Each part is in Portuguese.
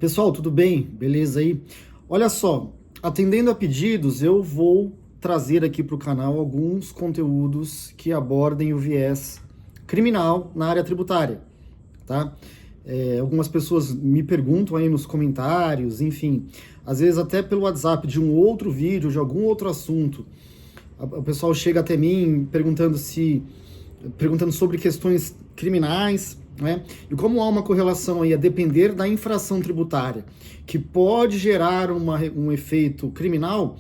Pessoal, tudo bem? Beleza aí? Olha só, atendendo a pedidos, eu vou trazer aqui para o canal alguns conteúdos que abordem o viés criminal na área tributária, tá? Algumas pessoas me perguntam aí nos comentários, enfim, às vezes até pelo WhatsApp de um outro vídeo, de algum outro assunto, o pessoal chega até mim perguntando sobre questões criminais, né? E como há uma correlação aí a depender da infração tributária, que pode gerar um efeito criminal,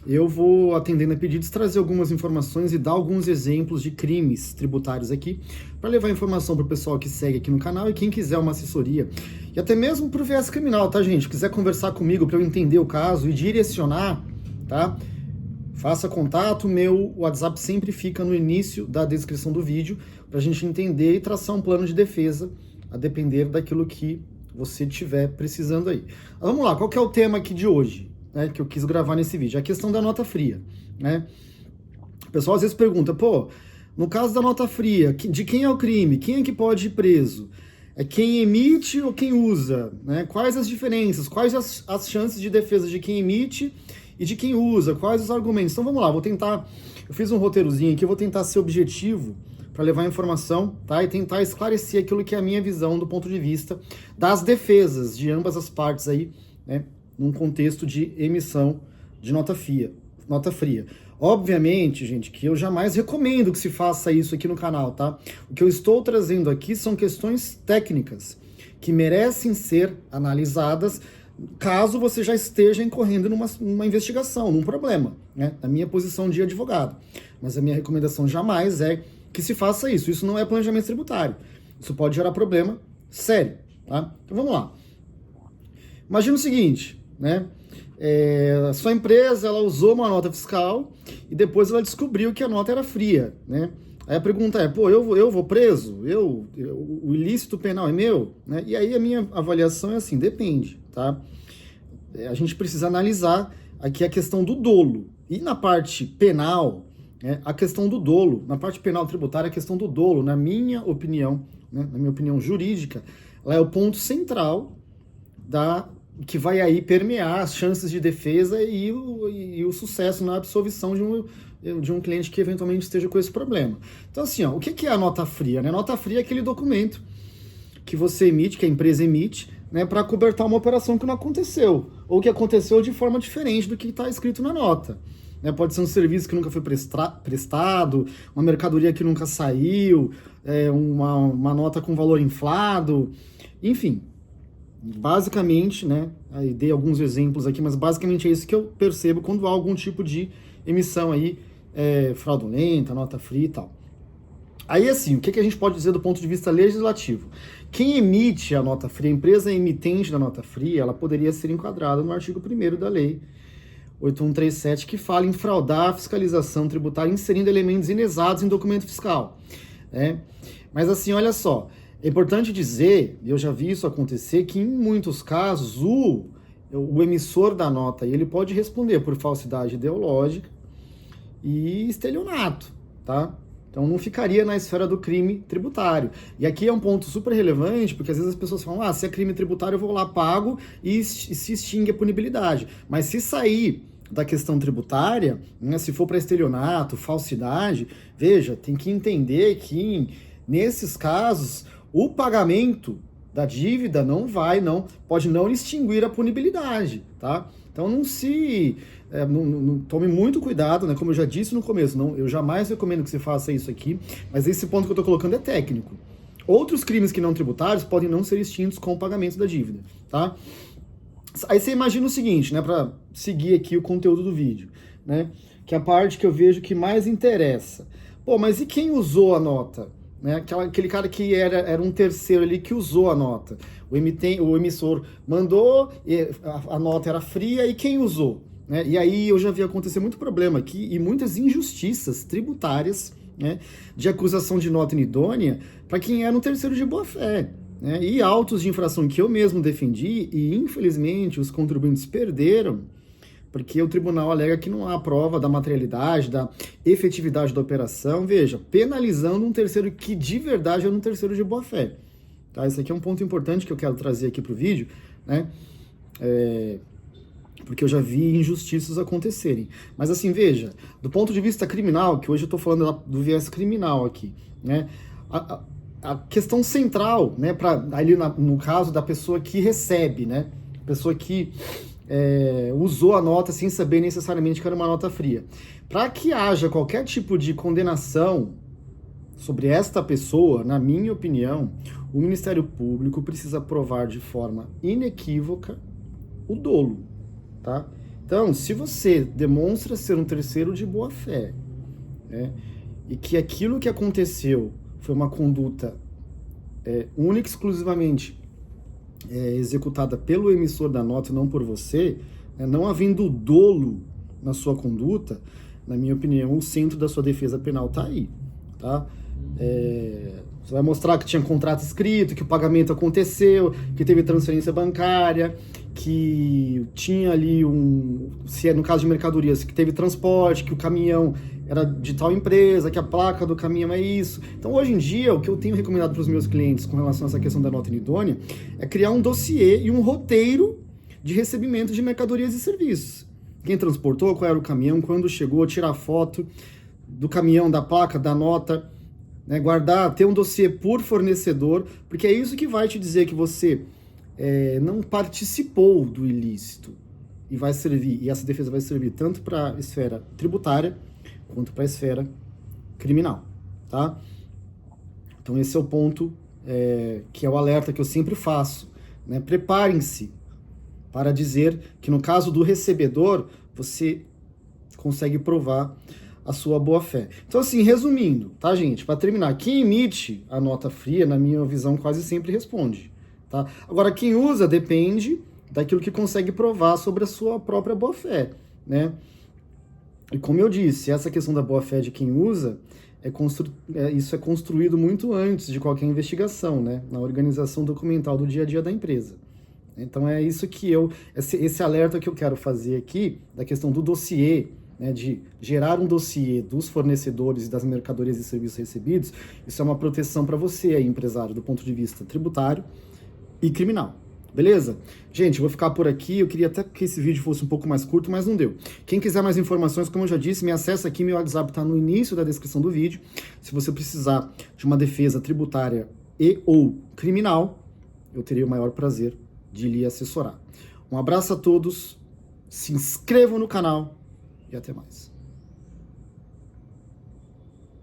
eu vou, atendendo a pedidos, trazer algumas informações e dar alguns exemplos de crimes tributários aqui, para levar informação para o pessoal que segue aqui no canal e quem quiser uma assessoria, e até mesmo para o viés criminal, tá, gente? Quiser conversar comigo para eu entender o caso e direcionar, tá? Faça contato, meu WhatsApp sempre fica no início da descrição do vídeo, para a gente entender e traçar um plano de defesa, a depender daquilo que você estiver precisando aí. Vamos lá, qual que é o tema aqui de hoje, né, que eu quis gravar nesse vídeo? A questão da nota fria, né? O pessoal às vezes pergunta, pô, no caso da nota fria, de quem é o crime? Quem é que pode ir preso? É quem emite ou quem usa? Né? Quais as diferenças? Quais as chances de defesa de quem emite e de quem usa? Quais os argumentos? Então vamos lá, eu fiz um roteirozinho aqui, eu vou tentar ser objetivo para levar informação, tá? E tentar esclarecer aquilo que é a minha visão do ponto de vista das defesas de ambas as partes aí, né? Num contexto de emissão de nota fria. Obviamente, gente, que eu jamais recomendo que se faça isso aqui no canal, tá? O que eu estou trazendo aqui são questões técnicas que merecem ser analisadas caso você já esteja incorrendo numa investigação, num problema, né? Na minha posição de advogado. Mas a minha recomendação jamais é que se faça isso. Isso não é planejamento tributário. Isso pode gerar problema sério, tá? Então vamos lá. Imagina o seguinte, né? A sua empresa, ela usou uma nota fiscal e depois ela descobriu que a nota era fria, né? Aí a pergunta é, pô, eu vou preso? O ilícito penal é meu? Né? E aí a minha avaliação é assim, depende, tá? A gente precisa analisar aqui a questão do dolo. E na parte penal, a questão do dolo, na parte penal tributária, a questão do dolo, na minha opinião, né, na minha opinião jurídica, ela é o ponto central que vai aí permear as chances de defesa e o sucesso na absolvição de um cliente que eventualmente esteja com esse problema. Então, assim, ó, o que é a nota fria? Né? A nota fria é aquele documento que você emite, que a empresa emite, né, para cobertar uma operação que não aconteceu, ou que aconteceu de forma diferente do que está escrito na nota. Né? Pode ser um serviço que nunca foi prestado, uma mercadoria que nunca saiu, uma nota com valor inflado, enfim. Basicamente, né, aí dei alguns exemplos aqui, mas basicamente é isso que eu percebo quando há algum tipo de emissão aí fraudulenta, nota fria e tal. Aí assim, o que a gente pode dizer do ponto de vista legislativo? Quem emite a nota fria, a empresa emitente da nota fria, ela poderia ser enquadrada no artigo 1º da lei 8137, que fala em fraudar a fiscalização tributária inserindo elementos inexatos em documento fiscal. Né? Mas assim, olha só, é importante dizer, e eu já vi isso acontecer, que em muitos casos o emissor da nota ele pode responder por falsidade ideológica e estelionato, tá? Então não ficaria na esfera do crime tributário. E aqui é um ponto super relevante, porque às vezes as pessoas falam, se é crime tributário eu vou lá, pago e se extingue a punibilidade. Mas se sair da questão tributária, né, se for para estelionato, falsidade, veja, tem que entender que nesses casos o pagamento da dívida pode não extinguir a punibilidade, tá? Então não tome muito cuidado, né? Como eu já disse no começo, eu jamais recomendo que você faça isso aqui, mas esse ponto que eu estou colocando é técnico. Outros crimes que não tributários podem não ser extintos com o pagamento da dívida, tá? Aí você imagina o seguinte, né? Para seguir aqui o conteúdo do vídeo, né? Que é a parte que eu vejo que mais interessa. Pô, mas e quem usou a nota? Né? Aquele cara que era um terceiro ali que usou a nota. O emissor mandou, a nota era fria, e quem usou? Né? E aí eu já vi acontecer muito problema aqui e muitas injustiças tributárias, né, de acusação de nota inidônea para quem era um terceiro de boa-fé. Né? E autos de infração que eu mesmo defendi e infelizmente os contribuintes perderam, porque o tribunal alega que não há prova da materialidade, da efetividade da operação, veja, penalizando um terceiro que de verdade era um terceiro de boa-fé. Tá? Esse aqui é um ponto importante que eu quero trazer aqui para o vídeo, né? Porque eu já vi injustiças acontecerem. Mas assim, veja, do ponto de vista criminal, que hoje eu estou falando do viés criminal aqui, né? A questão central, né, ali no caso da pessoa que recebe, né? Pessoa que usou a nota sem saber necessariamente que era uma nota fria. Para que haja qualquer tipo de condenação sobre esta pessoa, na minha opinião, o Ministério Público precisa provar de forma inequívoca o dolo, tá? Então, se você demonstra ser um terceiro de boa fé, né, e que aquilo que aconteceu foi uma conduta única e exclusivamente executada pelo emissor da nota e não por você, né, não havendo dolo na sua conduta, na minha opinião, o centro da sua defesa penal está aí, tá? Você vai mostrar que tinha contrato escrito, que o pagamento aconteceu, que teve transferência bancária, que tinha ali se é no caso de mercadorias, que teve transporte, que o caminhão era de tal empresa, que a placa do caminhão é isso. Então, hoje em dia, o que eu tenho recomendado para os meus clientes com relação a essa questão da nota inidônea é criar um dossiê e um roteiro de recebimento de mercadorias e serviços. Quem transportou, qual era o caminhão, quando chegou, tirar foto do caminhão, da placa, da nota, né, guardar, ter um dossiê por fornecedor, porque é isso que vai te dizer que você não participou do ilícito e vai servir, e essa defesa vai servir tanto para a esfera tributária quanto para a esfera criminal, tá? Então esse é o ponto que é o alerta que eu sempre faço, né? Preparem-se para dizer que no caso do recebedor, você consegue provar a sua boa-fé. Então assim, resumindo, tá, gente? Para terminar, quem emite a nota fria, na minha visão, quase sempre responde, tá? Agora, quem usa depende daquilo que consegue provar sobre a sua própria boa-fé, né? E como eu disse, essa questão da boa-fé de quem usa, isso é construído muito antes de qualquer investigação, né? Na organização documental do dia a dia da empresa. Então é isso que esse alerta que eu quero fazer aqui, da questão do dossiê, né, de gerar um dossiê dos fornecedores e das mercadorias e serviços recebidos, isso é uma proteção para você aí, empresário, do ponto de vista tributário e criminal. Beleza? Gente, eu vou ficar por aqui. Eu queria até que esse vídeo fosse um pouco mais curto, mas não deu. Quem quiser mais informações, como eu já disse, me acessa aqui, meu WhatsApp está no início da descrição do vídeo. Se você precisar de uma defesa tributária e ou criminal, eu teria o maior prazer de lhe assessorar. Um abraço a todos, se inscrevam no canal e até mais.